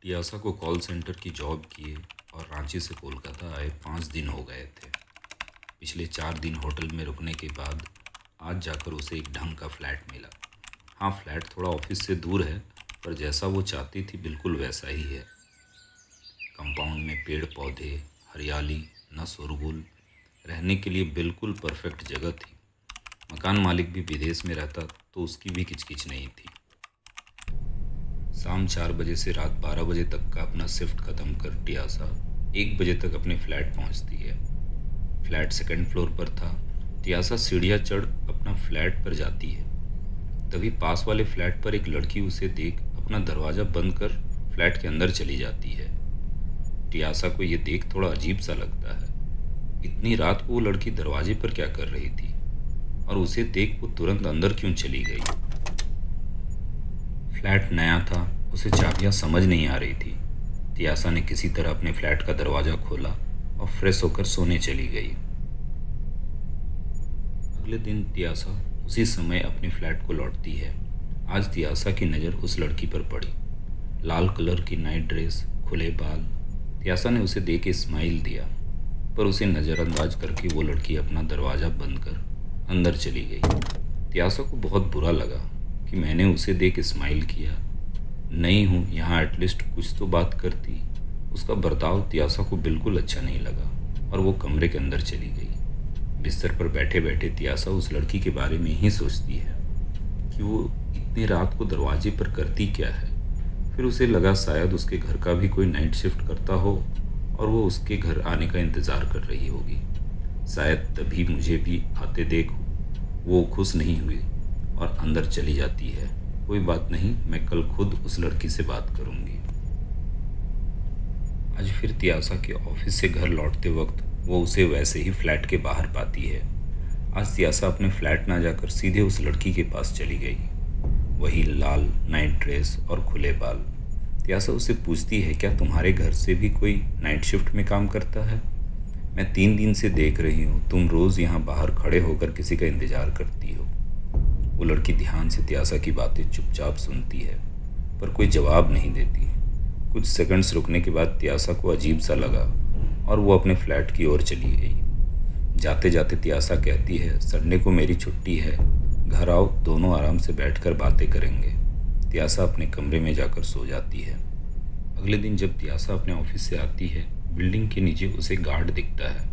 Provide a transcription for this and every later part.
टियासा को call centre की job किए और रांची से कोलकाता आए 5 दिन हो गए थे। पिछले 4 दिन होटल में रुकने के बाद आज जाकर उसे एक ढंग का फ्लैट मिला। हाँ, फ्लैट थोड़ा ऑफिस से दूर है, पर जैसा वो चाहती थी बिल्कुल वैसा ही है। कंपाउंड में पेड़ पौधे, हरियाली, न शोरगुल, रहने के लिए बिल्कुल परफेक्ट जगह थी। मकान मालिक भी विदेश में रहता तो उसकी भी किचकिच नहीं थी। शाम 4 बजे से रात 12 बजे तक का अपना शिफ्ट ख़त्म कर टियासा 1 बजे तक अपने फ्लैट पहुंचती है। फ्लैट सेकंड फ्लोर पर था। टियासा सीढ़ियाँ चढ़ अपना फ्लैट पर जाती है। तभी पास वाले फ्लैट पर एक लड़की उसे देख अपना दरवाज़ा बंद कर फ्लैट के अंदर चली जाती है। टियासा को ये देख थोड़ा अजीब सा लगता है। इतनी रात को वो लड़की दरवाजे पर क्या कर रही थी और उसे देख वो तुरंत अंदर क्यों चली गई। फ्लैट नया था, उसे चाबियां समझ नहीं आ रही थी। टियासा ने किसी तरह अपने फ्लैट का दरवाज़ा खोला और फ्रेश होकर सोने चली गई। अगले दिन टियासा उसी समय अपने फ्लैट को लौटती है। आज टियासा की नज़र उस लड़की पर पड़ी। लाल कलर की नाइट ड्रेस, खुले बाल। टियासा ने उसे देख के स्माइल दिया, पर उसे नज़रअंदाज करके वो लड़की अपना दरवाज़ा बंद कर अंदर चली गई। टियासा को बहुत बुरा लगा कि मैंने उसे देख स्माइल किया। नहीं हूँ यहाँ, एटलीस्ट कुछ तो बात करती। उसका बर्ताव टियासा को बिल्कुल अच्छा नहीं लगा और वो कमरे के अंदर चली गई। बिस्तर पर बैठे बैठे टियासा उस लड़की के बारे में ही सोचती है कि वो इतनी रात को दरवाजे पर करती क्या है। फिर उसे लगा शायद उसके घर का भी कोई नाइट शिफ्ट करता हो और वो उसके घर आने का इंतज़ार कर रही होगी। शायद तभी मुझे भी आते देख वो खुश नहीं हुई और अंदर चली जाती है। कोई बात नहीं, मैं कल खुद उस लड़की से बात करूंगी। आज फिर टियासा के ऑफिस से घर लौटते वक्त वो उसे वैसे ही फ्लैट के बाहर पाती है। आज टियासा अपने फ्लैट ना जाकर सीधे उस लड़की के पास चली गई। वही लाल नाइट ड्रेस और खुले बाल। टियासा उससे पूछती है, क्या तुम्हारे घर से भी कोई नाइट शिफ्ट में काम करता है? मैं 3 दिन से देख रही हूँ, तुम रोज़ यहाँ बाहर खड़े होकर किसी का इंतज़ार करती हो। वो लड़की ध्यान से टियासा की बातें चुपचाप सुनती है, पर कोई जवाब नहीं देती। कुछ सेकंड्स रुकने के बाद टियासा को अजीब सा लगा और वो अपने फ्लैट की ओर चली गई। जाते जाते टियासा कहती है, संडे को मेरी छुट्टी है, घर आओ, दोनों आराम से बैठकर बातें करेंगे। टियासा अपने कमरे में जाकर सो जाती है। अगले दिन जब टियासा अपने ऑफिस से आती है, बिल्डिंग के नीचे उसे गार्ड दिखता है।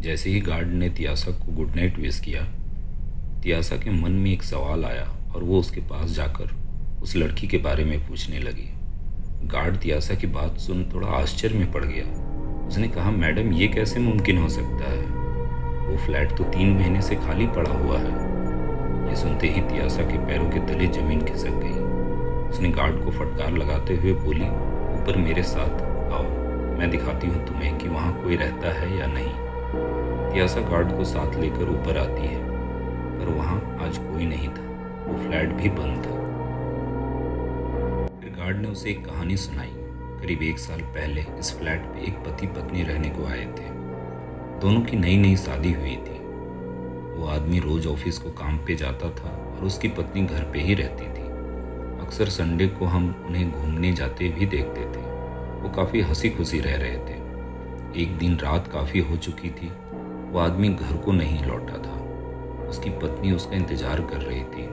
जैसे ही गार्ड ने टियासा को गुड नाइट विश किया, टियासा के मन में एक सवाल आया और वो उसके पास जाकर उस लड़की के बारे में पूछने लगी। गार्ड टियासा की बात सुन थोड़ा आश्चर्य में पड़ गया। उसने कहा, मैडम, ये कैसे मुमकिन हो सकता है? वो फ्लैट तो 3 महीने से खाली पड़ा हुआ है। ये सुनते ही टियासा के पैरों के तले जमीन खिसक गई। उसने गार्ड को फटकार लगाते हुए बोली, ऊपर मेरे साथ आओ, मैं दिखाती हूँ तुम्हें कि वहाँ कोई रहता है या नहीं। टियासा गार्ड को साथ लेकर ऊपर आती है, पर वहाँ आज कोई नहीं था। वो फ्लैट भी बंद था। फिर गार्ड ने उसे एक कहानी सुनाई। करीब 1 साल पहले इस फ्लैट पे एक पति पत्नी रहने को आए थे। दोनों की नई नई शादी हुई थी। वो आदमी रोज ऑफिस को काम पे जाता था और उसकी पत्नी घर पे ही रहती थी। अक्सर संडे को हम उन्हें घूमने जाते भी देखते थे। वो काफ़ी हंसी खुशी रह रहे थे। एक दिन रात काफ़ी हो चुकी थी। वो आदमी घर को नहीं लौटा था। उसकी पत्नी उसका इंतज़ार कर रही थी।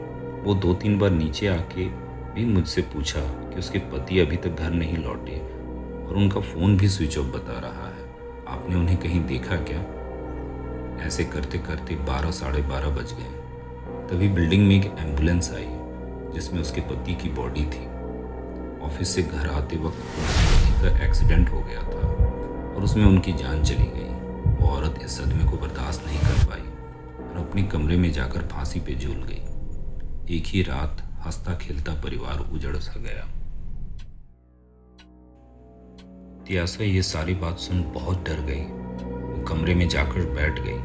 वो 2-3 बार नीचे आके भी मुझसे पूछा कि उसके पति अभी तक घर नहीं लौटे और उनका फ़ोन भी स्विच ऑफ बता रहा है। आपने उन्हें कहीं देखा क्या? ऐसे करते करते 12 साढ़े 12 बज गए। तभी बिल्डिंग में एक एम्बुलेंस आई जिसमें उसके पति की बॉडी थी। ऑफिस से घर आते वक्त उनके पति का एक्सीडेंट हो गया था और उसमें उनकी जान चली गई। वो औरत इस सदमे को बर्दाश्त नहीं कर पाई और अपने कमरे में जाकर फांसी पे झूल गई। एक ही रात हंसता खेलता परिवार उजड़ सा गया। टियासा ये सारी बात सुन बहुत डर गई। वो कमरे में जाकर बैठ गई,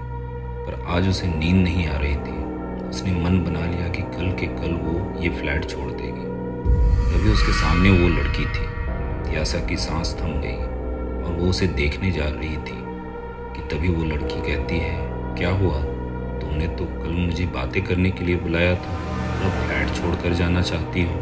पर आज उसे नींद नहीं आ रही थी। उसने मन बना लिया कि कल के कल वो ये फ्लैट छोड़ देगी। तभी उसके सामने वो लड़की थी। टियासा की सांस थम गई और वो उसे देखने जा रही थी कि तभी वो लड़की कहती है, क्या हुआ? तुमने तो कल मुझे बातें करने के लिए बुलाया था और अब फ्लैट छोड़कर जाना चाहती हो?